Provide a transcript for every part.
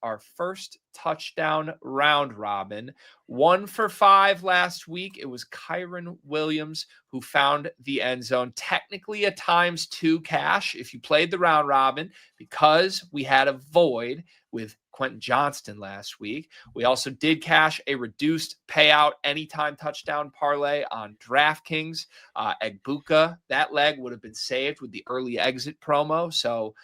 our first touchdown round robin. 1 for 5 last week. It was Kyron Williams who found the end zone. Technically a ×2 cash if you played the round robin, because we had a void with Quentin Johnston last week. We also did cash a reduced payout anytime touchdown parlay on DraftKings. Egbuka, that leg would have been saved with the early exit promo. So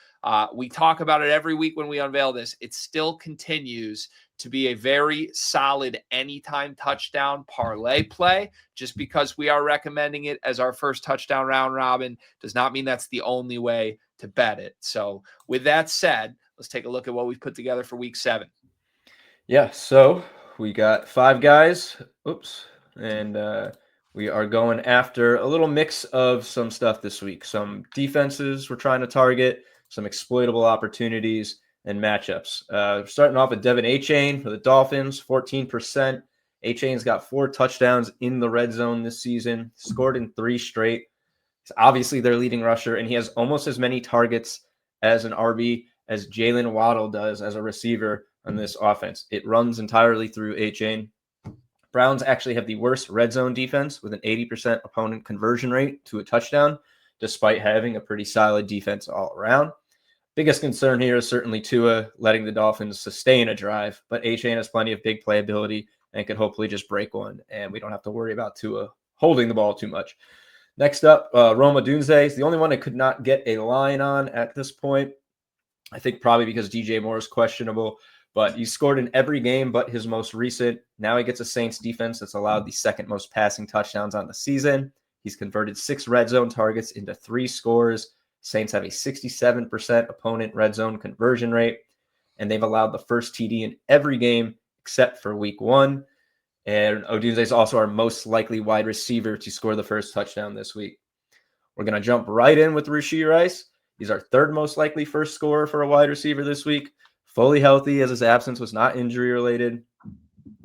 we talk about it every week when we unveil this. It still continues to be a very solid anytime touchdown parlay play. Just because we are recommending it as our first touchdown round robin does not mean that's the only way to bet it. So with that said, let's take a look at what we've put together for week 7. Yeah, so we got 5 guys. Oops. And we are going after a little mix of some stuff this week. Some defenses we're trying to target, some exploitable opportunities, and matchups. Starting off with Devin Achane for the Dolphins, 14%. Achane's got 4 touchdowns in the red zone this season, scored in 3 straight. He's obviously their leading rusher, and he has almost as many targets as an RB as Jalen Waddle does as a receiver on this offense. It runs entirely through Achane. Browns actually have the worst red zone defense with an 80% opponent conversion rate to a touchdown, despite having a pretty solid defense all around. Biggest concern here is certainly Tua letting the Dolphins sustain a drive, but Achane has plenty of big playability and could hopefully just break one, and we don't have to worry about Tua holding the ball too much. Next up, Roma Dunze is the only one I could not get a line on at this point. I think probably because DJ Moore is questionable, but he scored in every game but his most recent. Now he gets a Saints defense that's allowed the second most passing touchdowns on the season. He's converted 6 red zone targets into 3 scores. Saints have a 67% opponent red zone conversion rate, and they've allowed the first TD in every game except for week 1. And Odunze is also our most likely wide receiver to score the first touchdown this week. We're going to jump right in with Rashee Rice. He's our 3rd most likely first scorer for a wide receiver this week. Fully healthy as his absence was not injury related.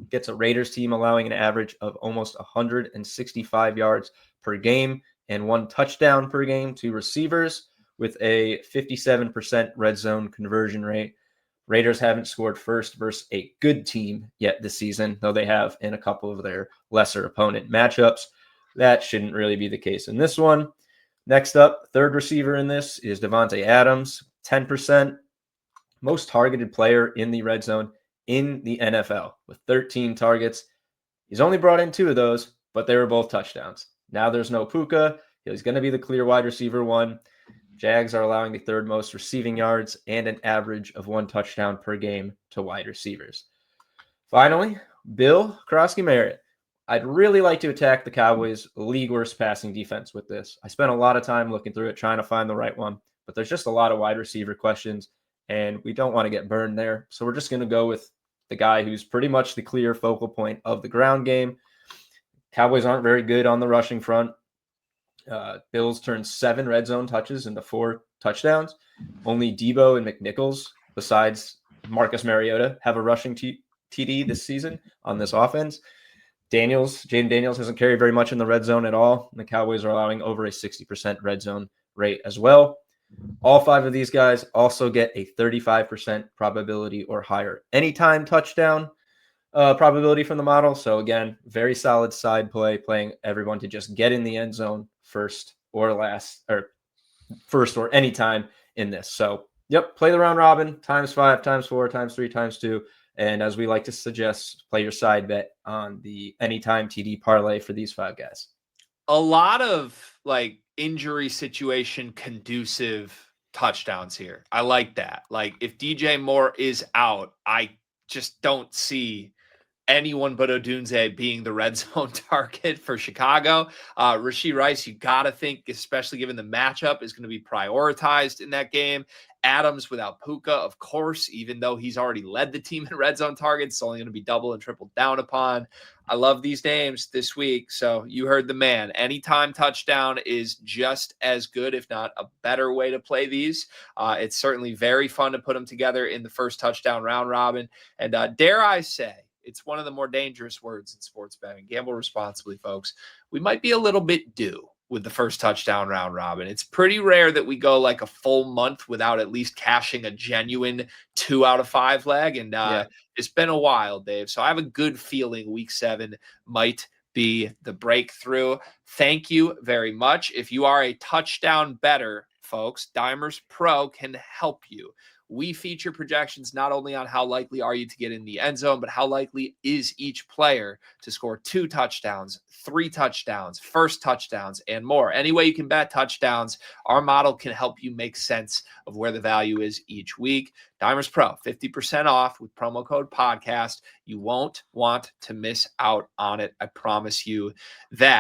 Gets a Raiders team allowing an average of almost 165 yards per game and 1 touchdown per game to receivers with a 57% red zone conversion rate. Raiders haven't scored first versus a good team yet this season, though they have in a couple of their lesser opponent matchups. That shouldn't really be the case in this one. Next up, 3rd receiver in this is Davante Adams, 10%. Most targeted player in the red zone in the NFL with 13 targets. He's only brought in 2 of those, but they were both touchdowns. Now there's no Puka. He's going to be the clear wide receiver 1. Jags are allowing the 3rd most receiving yards and an average of 1 touchdown per game to wide receivers. Finally, Bill Krosky-Merritt. I'd really like to attack the Cowboys' league worst passing defense with this. I spent a lot of time looking through it, trying to find the right one, but there's just a lot of wide receiver questions, and we don't want to get burned there. So we're just going to go with the guy who's pretty much the clear focal point of the ground game. Cowboys aren't very good on the rushing front. Bills turned 7 red zone touches into 4 touchdowns. Only Debo and McNichols, besides Marcus Mariota, have a rushing TD this season on this offense. Jaden Daniels hasn't carried very much in the red zone at all. And the Cowboys are allowing over a 60% red zone rate as well. All 5 of these guys also get a 35% probability or higher anytime touchdown probability from the model. So again, very solid side play, playing everyone to just get in the end zone first or anytime in this. So yep, play the round robin, ×5, ×4, ×3, ×2. And as we like to suggest, play your side bet on the anytime TD parlay for these 5 guys. A lot of like injury situation conducive touchdowns here. I like that. Like if DJ Moore is out, I just don't see anyone but Odunze being the red zone target for Chicago. Rashee Rice, you got to think, especially given the matchup, is going to be prioritized in that game. Adams without Puka, of course, even though he's already led the team in red zone targets, it's only going to be double and triple down upon. I love these names this week. So you heard the man. Anytime touchdown is just as good, if not a better way to play these. It's certainly very fun to put them together in the first touchdown round robin. And dare I say, it's one of the more dangerous words in sports betting. Gamble responsibly, folks. We might be a little bit due with the first touchdown round robin. It's pretty rare that we go like a full month without at least cashing a genuine 2 out of 5 leg. And it's been a while, Dave. So I have a good feeling week 7 might be the breakthrough. Thank you very much. If you are a touchdown bettor, folks, Dimers Pro can help you. We feature projections not only on how likely are you to get in the end zone, but how likely is each player to score 2 touchdowns, 3 touchdowns, first touchdowns, and more. Any way you can bet touchdowns, our model can help you make sense of where the value is each week. Dimers Pro, 50% off with promo code podcast. You won't want to miss out on it. I promise you that.